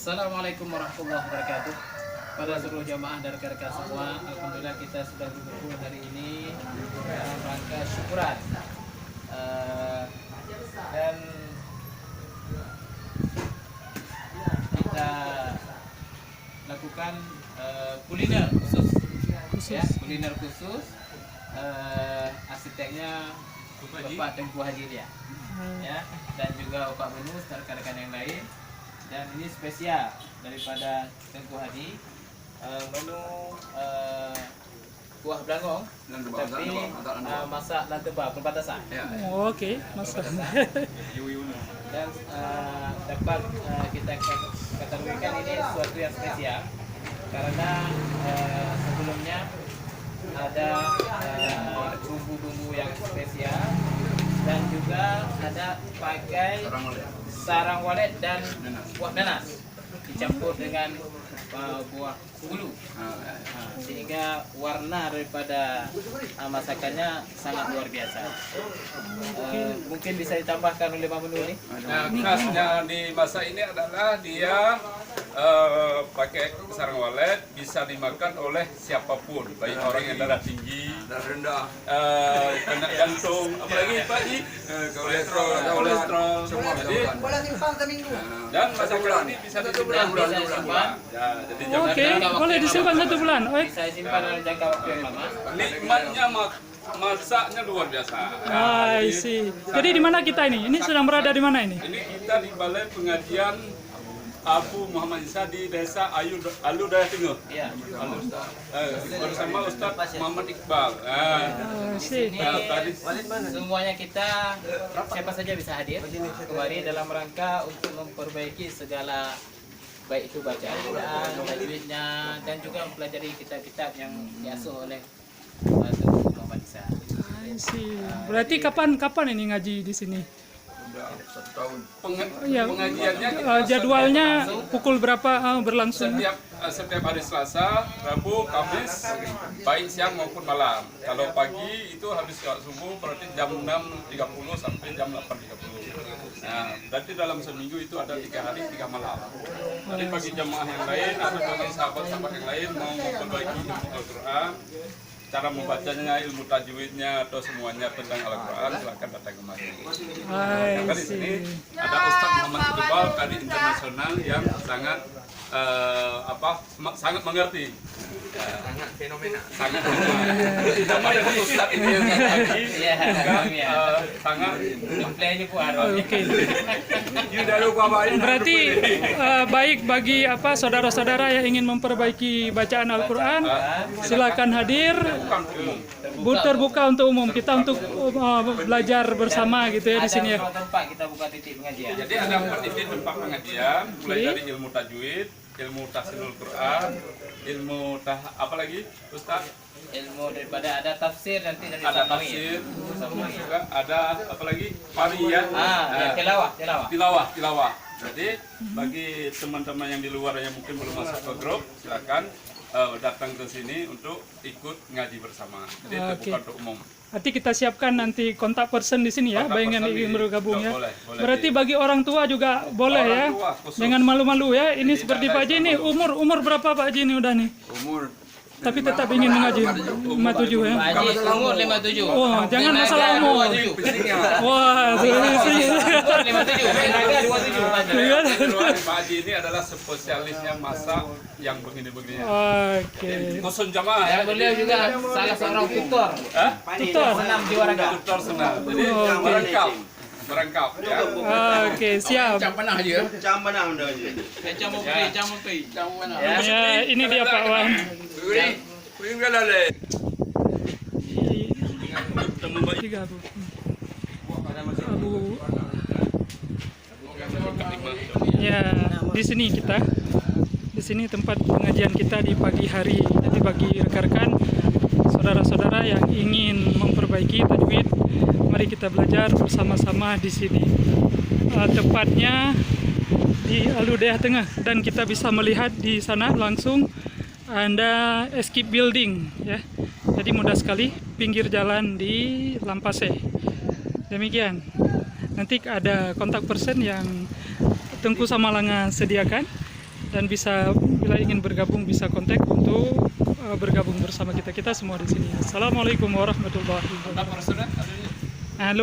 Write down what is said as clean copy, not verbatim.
Assalamualaikum warahmatullahi wabarakatuh. Pada seluruh jamaah dan rekan-rekan semua, alhamdulillah kita sudah berkumpul hari ini dalam rangka syukuran. Dan kita lakukan kuliner khusus. Ya, kuliner khusus. Arsiteknya Bapak Tengku Haji dia, ya, dan juga Bapak Benus dan rekan-rekan yang lain. Dan ini spesial daripada Tengku Haji, menu kuah belangong, tapi masak dan tebal perbatasan. Oh, oke, masak. Dan dapat kita kategorikan ini sesuatu yang spesial karena sebelumnya ada bumbu-bumbu yang spesial dan juga ada pakai sarang walet dan buah nanas dicampur dengan buah bulu, sehingga warna daripada masakannya sangat luar biasa. Mungkin bisa ditambahkan oleh Pak Menu ini. Nah, khasnya di masa ini adalah dia pakai sarang walet, bisa dimakan oleh siapapun, baik orang yang darah tinggi, darah rendah, kena jantung, apalagi Pak Ji, kolesterol, semua. Dan masakan ini bisa disimpan. Oke, boleh disimpan 1 bulan. Bisa simpan dalam jangka waktu yang lama. Nikmatnya masaknya luar biasa. I see. Jadi di mana kita ini? Ini sedang berada di mana ini? Ini kita di Balai Pengajian Abu Muhammad Isa di Desa Alu Daya Tengah. Iya. Bersama Ustadz Muhammad Iqbal. Sini semuanya kita, siapa saja bisa hadir kembali dalam rangka untuk memperbaiki segala, baik itu bacaan Quran, tajwidnya, dan juga mempelajari kitab-kitab yang diasuh oleh Tengku Muhammad Isa. I see. Berarti kapan ini ngaji di sini? Pengajiannya Jadwalnya pukul berapa berlangsung? setiap hari Selasa, Rabu, Kamis, baik siang maupun malam. Kalau pagi itu habis sholat subuh berarti jam 6.30 sampai jam 8.30. Nah, berarti dalam seminggu itu ada 3 hari 3 malam. Jadi bagi jamaah yang lain atau bagi sahabat-sahabat yang lain mau memperbaiki ilmu Al-Quran, cara membacanya, ilmu tajwidnya atau semuanya tentang Al-Quran, silakan datang kemari. Karena di sini ada Ustadz Muhammad Iqbal, kadi internasional yang sangat sangat mengerti. Sangat fenomenal. Sangat ditambah dengan Ustadz ini yang tadi sangat Komplainnya Bu Oke. Berarti baik bagi saudara-saudara yang ingin memperbaiki bacaan Al-Quran, silakan hadir. Terbuka untuk umum, kita untuk belajar bersama gitu ya di sini ya. Tempat kita buka titik pengajian. Jadi ada 4 titik tempat pengajian, mulai dari ilmu tajwid, ilmu tahsinul Quran, ilmu apa lagi Ustaz? Ilmu daripada ada tafsir nanti dari ada tafsir, juga ada apa lagi? Pariyah, tilawah. Jadi bagi teman-teman yang di luar yang mungkin belum masuk ke grup, silakan datang ke sini untuk ikut ngaji bersama. Jadi terbuka untuk umum. Nanti kita siapkan nanti kontak person di sini ya, bagi yang ingin bergabung ya. Boleh, Berarti bagi orang tua juga boleh ya, dengan malu-malu ya. Ini seperti Pak Haji ini umur berapa Pak Haji ini udah nih? Umur. Tapi tetap ingin mengaji 57 ya. Pak Haji umur 57. Oh, jangan masalah umur. Wah, 57. Tenaga 27. Pak Haji ini adalah spesialisnya masak yang begini-begini. Oke. Khusus jamaah Dan beliau juga salah seorang tutor. Tutor. Senam di Waraga. Tutor senang. Jadi merangkap ya. Oke, siap. Cam panah aja. Cam panah anda aja. Cam mopi. Ya, ini dia Pak Wan. Tiga Abu. Ya, di sini kita. Di sini tempat pengajian kita di pagi hari. Jadi bagi rekan-rekan, saudara-saudara yang ingin memperbaiki tajwid, mari kita belajar bersama-sama di sini. Tepatnya di Alu Daya Tengah, dan kita bisa melihat di sana langsung ada Escape Building ya. Jadi mudah sekali, pinggir jalan di Lampase. Demikian. Nanti ada kontak person yang Tengku Samalanga sediakan. dan bisa bila ingin bergabung bisa kontak untuk bergabung bersama kita semua di sini. Assalamualaikum warahmatullahi wabarakatuh.